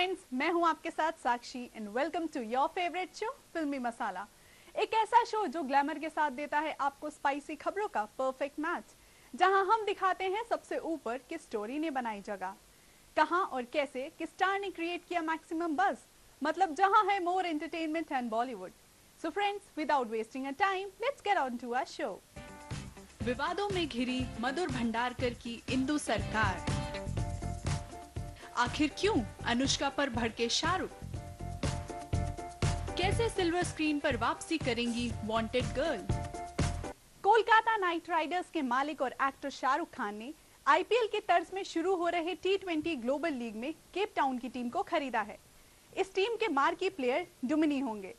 Friends, मैं हूं आपके साथ Sakshi and welcome to your favourite show Filmi Masala. एक ऐसा शो जो ग्लैमर के साथ देता है आपको स्पाइसी खबरों का परफेक्ट मैच, जहां हम दिखाते हैं सबसे ऊपर किस स्टोरी ने बनाई जगह, कहां और कैसे किस स्टार ने क्रिएट किया मैक्सिमम बज़, मतलब जहां है more entertainment and Bollywood. So friends, without wasting a time, let's get on to our show. विवादों में घिरी मधुर भंडारकर की इंदु सरकार, आखिर क्यों अनुष्का पर भड़के शाहरुख, कैसे सिल्वर स्क्रीन पर वापसी करेंगी wanted girl. Kolkata night Riders के मालिक और एक्टर शाहरुख खान ने आईपीएल के तर्ज में शुरू हो रहे T20 ग्लोबल लीग में केप टाउन की टीम को खरीदा है। इस टीम के मार्की प्लेयर डुमिनी होंगे।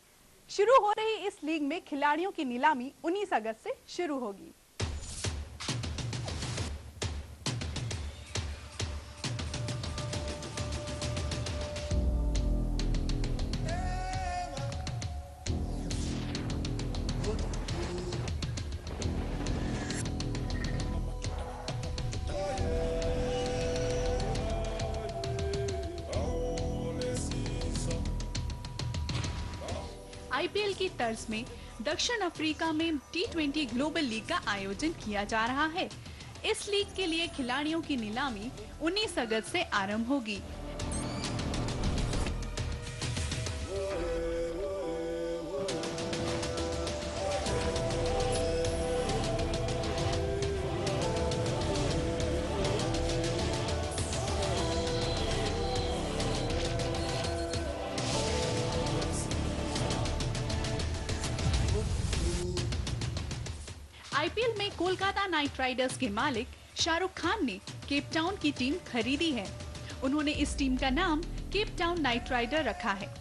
शुरू हो रही इस लीग में खिलाड़ियों की नीलामी 19 अगस्त से शुरू होगी। आईपीएल की तर्ज में दक्षिण अफ्रीका में T20 ग्लोबल लीग का आयोजन किया जा रहा है। इस लीग के लिए खिलाड़ियों की नीलामी 19 अगस्त से आरंभ होगी। आईपीएल में कोलकाता नाइट राइडर्स के मालिक शाहरुख खान ने केप टाउन की टीम खरीदी है। उन्होंने इस टीम का नाम केप टाउन नाइट राइडर रखा है।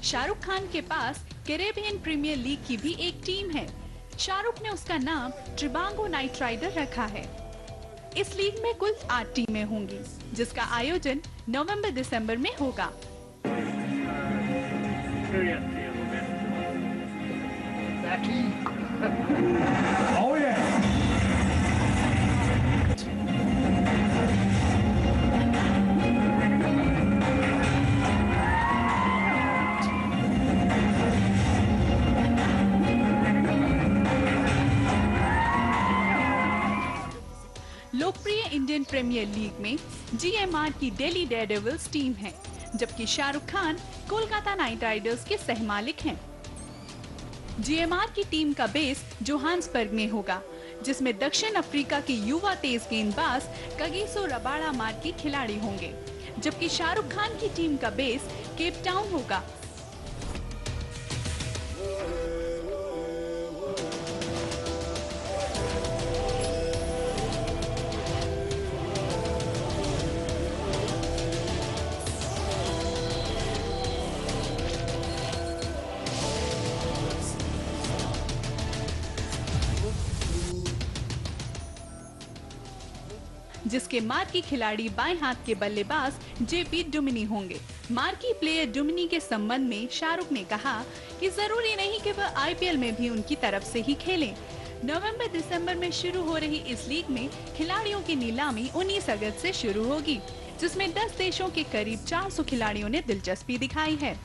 शाहरुख खान के पास कैरेबियन प्रीमियर लीग की भी एक टीम है। शाहरुख ने उसका नाम ट्रिबांगो नाइट राइडर रखा है। इस लीग में कुल 8 टीमें होंगी, जिसका आयोजन नवंबर-दिसंबर में होगा। लोकप्रिय इंडियन प्रीमियर लीग में जीएमआर की दिल्ली डेयरडेविल्स टीम है, जबकि शाहरुख खान कोलकाता नाइट राइडर्स के सहमालिक हैं। जीएमआर की टीम का बेस जोहान्सबर्ग में होगा, जिसमें दक्षिण अफ्रीका के युवा तेज गेंदबाज कगिसो रबाड़ा के खिलाड़ी होंगे, जबकि शाहरुख खान की टीम का बेस केप टाउन होगा। जिसके मार्की खिलाड़ी बाएं हाथ के बल्लेबाज जेपी डुमिनी होंगे। मार्की प्लेयर डुमिनी के संबंध में शाहरुख ने कहा कि जरूरी नहीं कि वह आईपीएल में भी उनकी तरफ से ही खेलें। नवंबर-दिसंबर में शुरू हो रही इस लीग में खिलाड़ियों की नीलामी 19 अगस्त से शुरू होगी, जिसमें 10 देशों के करीब 400 खिलाड़ियों ने दिलचस्पी दिखाई है।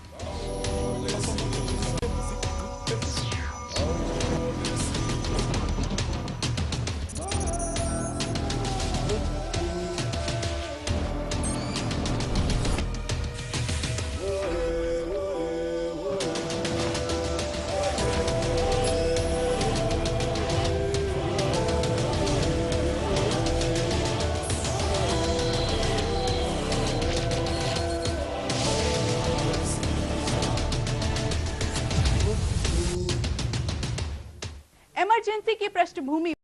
इमरजेंसी की पृष्ठभूमि